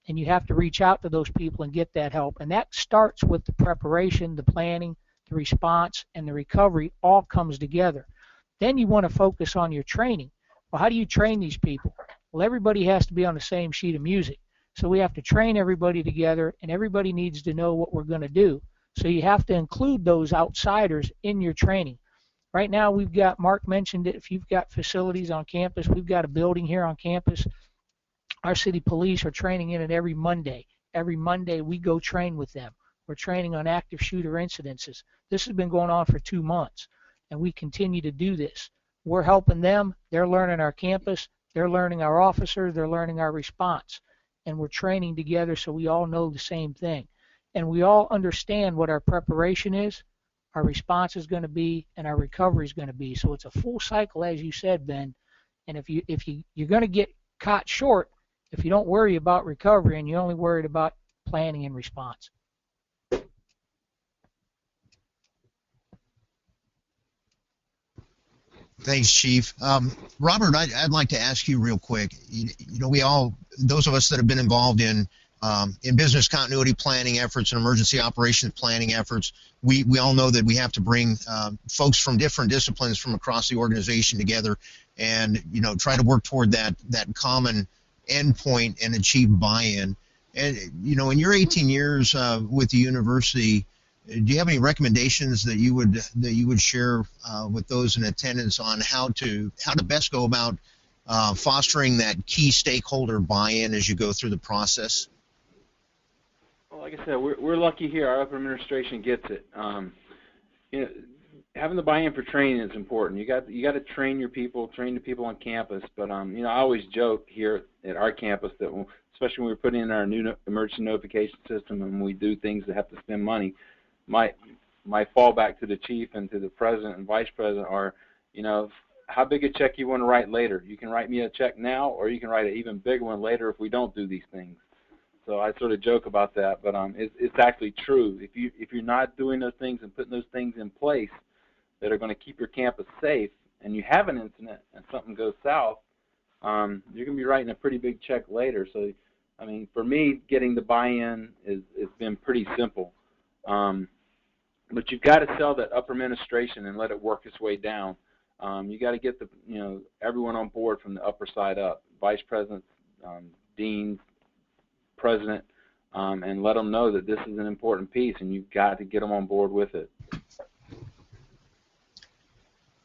And you have to reach out to those people and get that help. And that starts with the preparation, the planning, the response, and the recovery all comes together. Then you want to focus on your training. Well, how do you train these people? Well, everybody has to be on the same sheet of music. So we have to train everybody together, and everybody needs to know what we're going to do. So you have to include those outsiders in your training. Right now we've got, Mark mentioned it, if you've got facilities on campus, we've got a building here on campus. Our city police are training in it every Monday. Every Monday we go train with them. We're training on active shooter incidences. This has been going on for 2 months, and we continue to do this. We're helping them. They're learning our campus. They're learning our officers. They're learning our response. And we're training together so we all know the same thing. And we all understand what our preparation is, our response is going to be, and our recovery is going to be. So it's a full cycle, as you said, Ben. And if you're going to get caught short if you don't worry about recovery and you're only worried about planning and response. Thanks, Chief. Robert, I'd like to ask you real quick. We all, those of us that have been involved in business continuity planning efforts and emergency operations planning efforts, we all know that we have to bring folks from different disciplines from across the organization together and try to work toward that common endpoint and achieve buy-in. And in your 18 years with the university, do you have any recommendations that you would share with those in attendance on how to best go about fostering that key stakeholder buy-in as you go through the process? Well, like I said, we're lucky here. Our upper administration gets it. Having the buy-in for training is important. You got to train your people, train the people on campus. But I always joke here at our campus that, especially when we're putting in our new emergency notification system and we do things that have to spend money, my fallback to the chief and to the president and vice president are, how big a check you want to write later. You can write me a check now, or you can write an even bigger one later if we don't do these things. So I sort of joke about that, but it's actually true. If you're not doing those things and putting those things in place that are going to keep your campus safe, and you have an incident and something goes south, you're going to be writing a pretty big check later. So, for me, getting the buy-in has been pretty simple. but you've got to sell that upper administration and let it work its way down. You got to get everyone on board from the upper side up, vice presidents, deans, president, and let them know that this is an important piece, and you've got to get them on board with it.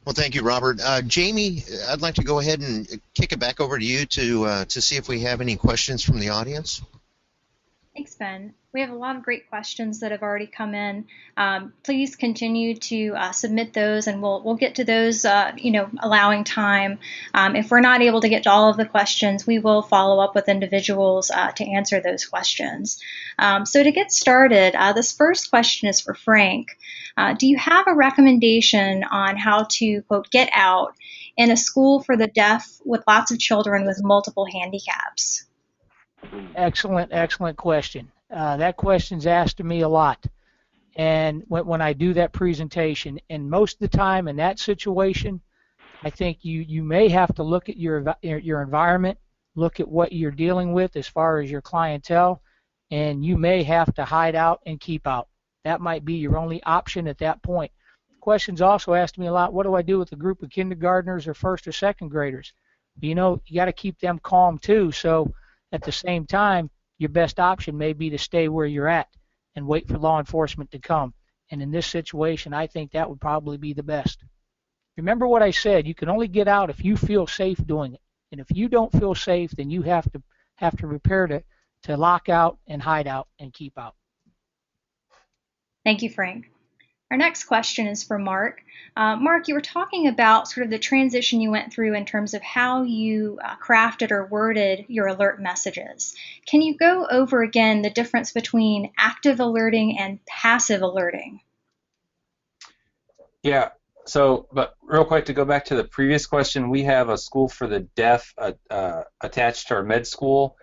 Well, thank you, Robert. Jamie, I'd like to go ahead and kick it back over to you to see if we have any questions from the audience. Thanks, Ben. We have a lot of great questions that have already come in. Please continue to submit those, and we'll get to those, allowing time. If we're not able to get to all of the questions, we will follow up with individuals to answer those questions. So to get started, this first question is for Frank. Do you have a recommendation on how to, quote, get out in a school for the deaf with lots of children with multiple handicaps? Excellent question. That question's asked of me a lot. And when I do that presentation, and most of the time in that situation, I think you may have to look at your environment, look at what you're dealing with as far as your clientele, and you may have to hide out and keep out. That might be your only option at that point. Questions also asked me a lot, what do I do with a group of kindergartners or first or second graders? You got to keep them calm too. So at the same time, your best option may be to stay where you're at and wait for law enforcement to come. And in this situation, I think that would probably be the best. Remember what I said, you can only get out if you feel safe doing it. And if you don't feel safe, then you have to prepare to lock out and hide out and keep out. Thank you, Frank. Our next question is for Mark. Mark, you were talking about sort of the transition you went through in terms of how you crafted or worded your alert messages. Can you go over again the difference between active alerting and passive alerting? Yeah. So, but real quick, to go back to the previous question, we have a school for the deaf attached to our med school.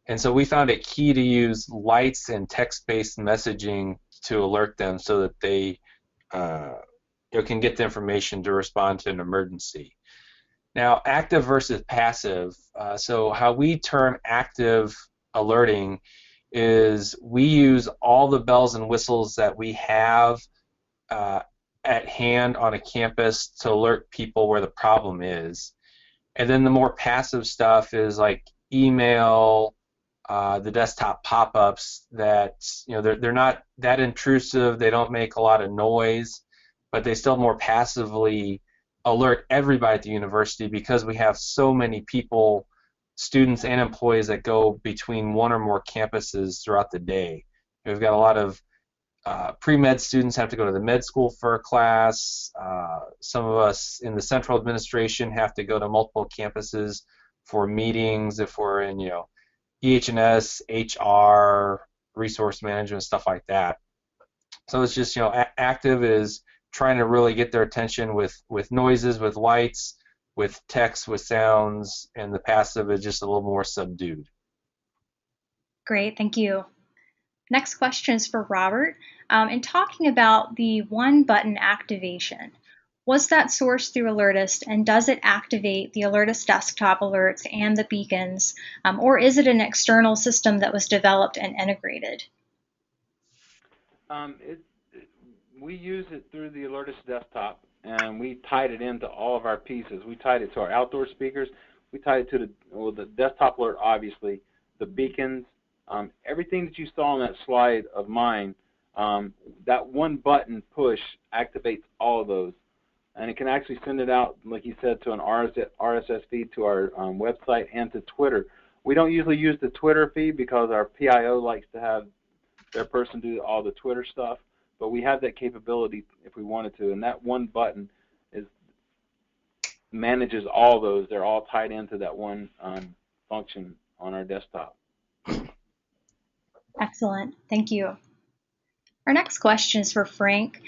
And so we found it key to use lights and text-based messaging to alert them so that they can get the information to respond to an emergency. Now, active versus passive. So how we term active alerting is we use all the bells and whistles that we have at hand on a campus to alert people where the problem is. And then the more passive stuff is like email, the desktop pop-ups that, they're not that intrusive, they don't make a lot of noise, but they still more passively alert everybody at the university because we have so many people, students and employees that go between one or more campuses throughout the day. We've got a lot of pre-med students have to go to the med school for a class. Some of us in the central administration have to go to multiple campuses for meetings if we're in, EH&S, HR, resource management, stuff like that. So it's just, active is trying to really get their attention with noises, with lights, with text, with sounds, and the passive is just a little more subdued. Great, thank you. Next question is for Robert. In talking about the one-button activation, was that sourced through Alertist, and does it activate the Alertist desktop alerts and the beacons, or is it an external system that was developed and integrated? We use it through the Alertist desktop, and we tied it into all of our pieces. We tied it to our outdoor speakers. We tied it to the desktop alert, obviously, the beacons, everything that you saw on that slide of mine. That one button push activates all of those. And it can actually send it out, like you said, to an RSS feed to our website and to Twitter. We don't usually use the Twitter feed because our PIO likes to have their person do all the Twitter stuff, but we have that capability if we wanted to. And that one button manages all those. They're all tied into that one function on our desktop. Excellent. Thank you. Our next question is for Frank.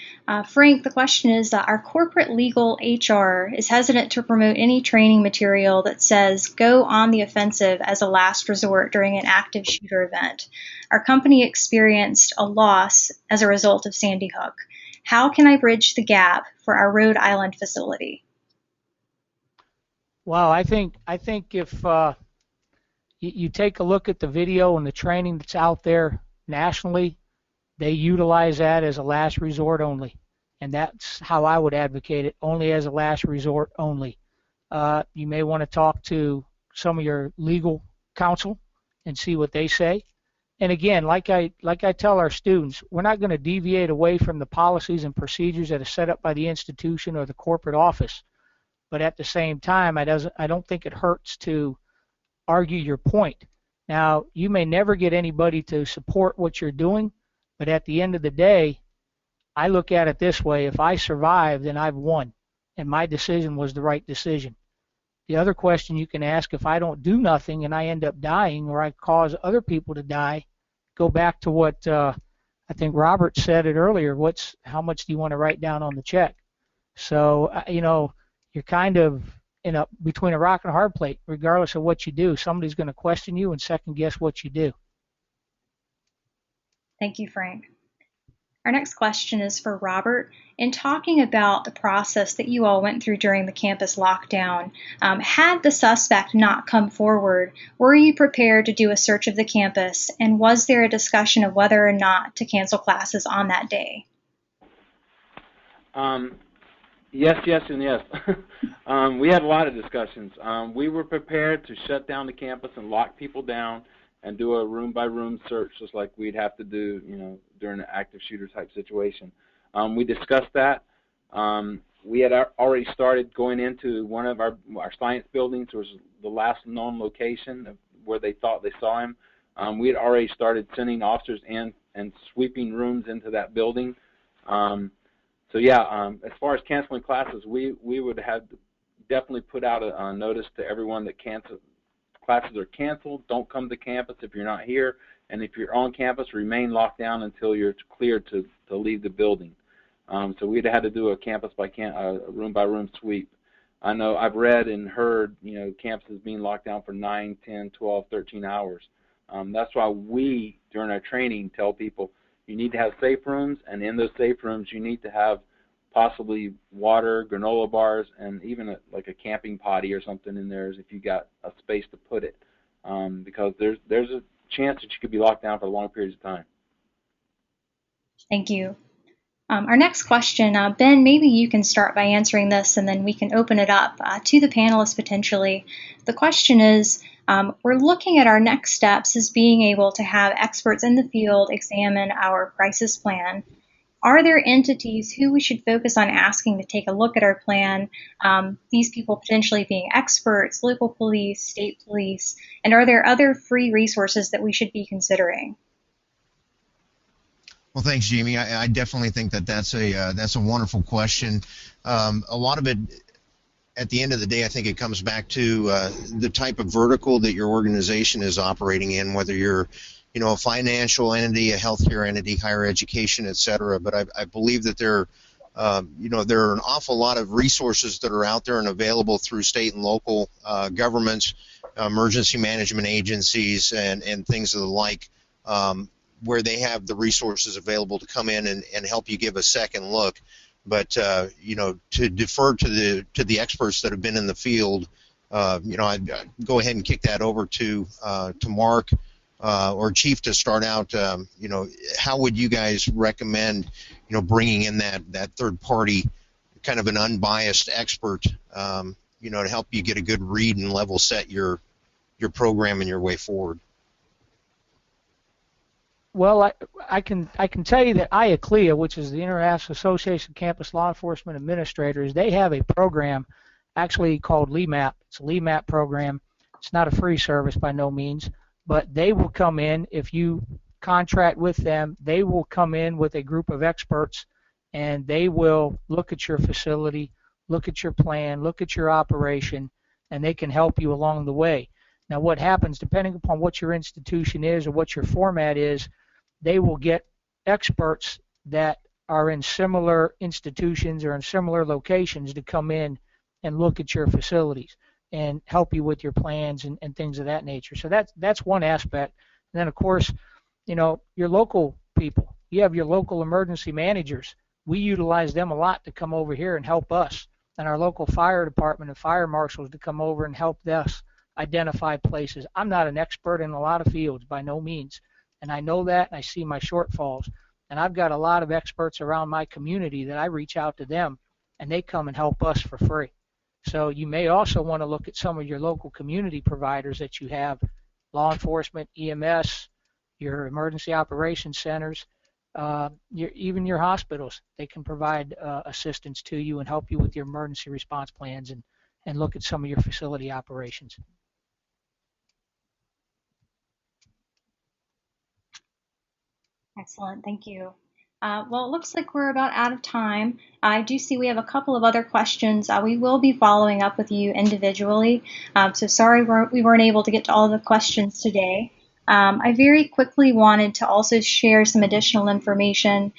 Frank, the question is, our corporate legal HR is hesitant to promote any training material that says go on the offensive as a last resort during an active shooter event. Our company experienced a loss as a result of Sandy Hook. How can I bridge the gap for our Rhode Island facility? Well, I think if you take a look at the video and the training that's out there nationally, they utilize that as a last resort only. And that's how I would advocate it, only as a last resort only. You may want to talk to some of your legal counsel and see what they say. And again, like I tell our students, we're not going to deviate away from the policies and procedures that are set up by the institution or the corporate office. But at the same time, I don't think it hurts to argue your point. Now, you may never get anybody to support what you're doing, but at the end of the day, I look at it this way: if I survive, then I've won, and my decision was the right decision. The other question you can ask, if I don't do nothing and I end up dying or I cause other people to die, go back to what I think Robert said it earlier, how much do you want to write down on the check? So, you're kind of between a rock and a hard place. Regardless of what you do, somebody's going to question you and second guess what you do. Thank you, Frank. Our next question is for Robert. In talking about the process that you all went through during the campus lockdown, had the suspect not come forward, were you prepared to do a search of the campus, and was there a discussion of whether or not to cancel classes on that day? Yes, and yes. We had a lot of discussions. We were prepared to shut down the campus and lock people down and do a room-by-room search, just like we'd have to do, during an active shooter type situation. We discussed that. We had already started going into one of our science buildings, which was the last known location of where they thought they saw him. We had already started sending officers in and sweeping rooms into that building. So yeah, as far as canceling classes, we would have definitely put out a notice to everyone that classes are canceled. Don't come to campus if you're not here, and if you're on campus, remain locked down until you're cleared to leave the building. So we'd had to do a room-by-room sweep. I know I've read and heard, campuses being locked down for 9, 10, 12, 13 hours. That's why we, during our training, tell people you need to have safe rooms, and in those safe rooms you need to have possibly water, granola bars, and even like a camping potty or something in there if you got a space to put it, because there's a chance that you could be locked down for long periods of time. Thank you. Our next question, Ben, maybe you can start by answering this, and then we can open it up to the panelists potentially. The question is, we're looking at our next steps as being able to have experts in the field examine our crisis plan. Are there entities who we should focus on asking to take a look at our plan, these people potentially being experts, local police, state police, and are there other free resources that we should be considering? Well, thanks, Jamie. I definitely think that's a wonderful question. A lot of it, at the end of the day, I think it comes back to the type of vertical that your organization is operating in, whether you're a financial entity, a healthcare entity, higher education, et cetera. But I believe that there are an awful lot of resources that are out there and available through state and local governments, emergency management agencies, and things of the like, where they have the resources available to come in and help you give a second look. But to defer to the experts that have been in the field, I'd go ahead and kick that over to Mark or Chief to start out. How would you guys recommend bringing in that third party, kind of an unbiased expert, to help you get a good read and level set your program and your way forward? Well, I can tell you that IACLEA, which is the International Association of Campus Law Enforcement Administrators, they have a program actually called LEMAP. It's a LEMAP program. It's not a free service by no means, but they will come in, if you contract with them, they will come in with a group of experts, and they will look at your facility, look at your plan, look at your operation, and they can help you along the way. Now, what happens, depending upon what your institution is or what your format is, they will get experts that are in similar institutions or in similar locations to come in and look at your facilities and help you with your plans and things of that nature. So that's one aspect. And then, of course, your local people. You have your local emergency managers. We utilize them a lot to come over here and help us, and our local fire department and fire marshals to come over and help us identify places. I'm not an expert in a lot of fields by no means, and I know that, and I see my shortfalls, And I've got a lot of experts around my community that I reach out to them, and they come and help us for free. So you may also want to look at some of your local community providers that you have, law enforcement, EMS, your emergency operations centers, even your hospitals. They can provide assistance to you and help you with your emergency response plans and look at some of your facility operations. Excellent, thank you. Well, it looks like we're about out of time. I do see we have a couple of other questions. We will be following up with you individually. So sorry we weren't able to get to all the questions today. I very quickly wanted to also share some additional information.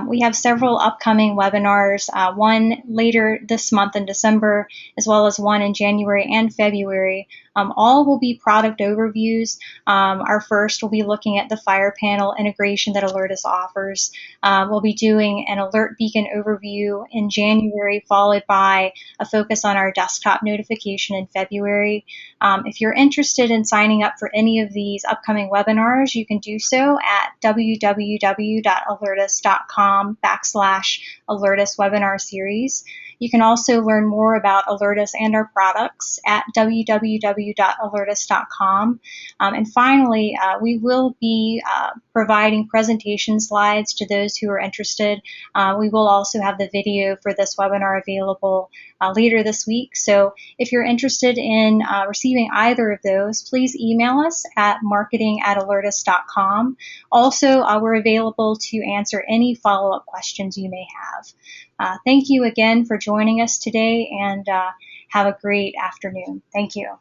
We have several upcoming webinars, one later this month in December, as well as one in January and February. All will be product overviews. Our first will be looking at the fire panel integration that Alertus offers. We'll be doing an alert beacon overview in January, followed by a focus on our desktop notification in February. If you're interested in signing up for any of these upcoming webinars, you can do so at www.alertus.com/Alertus webinar series. You can also learn more about Alertus and our products at www.alertus.com. And finally, we will be providing presentation slides to those who are interested. We will also have the video for this webinar available later this week. So if you're interested in receiving either of those, please email us at marketing@alertus.com. Also, we're available to answer any follow-up questions you may have. Thank you again for joining us today, and have a great afternoon. Thank you.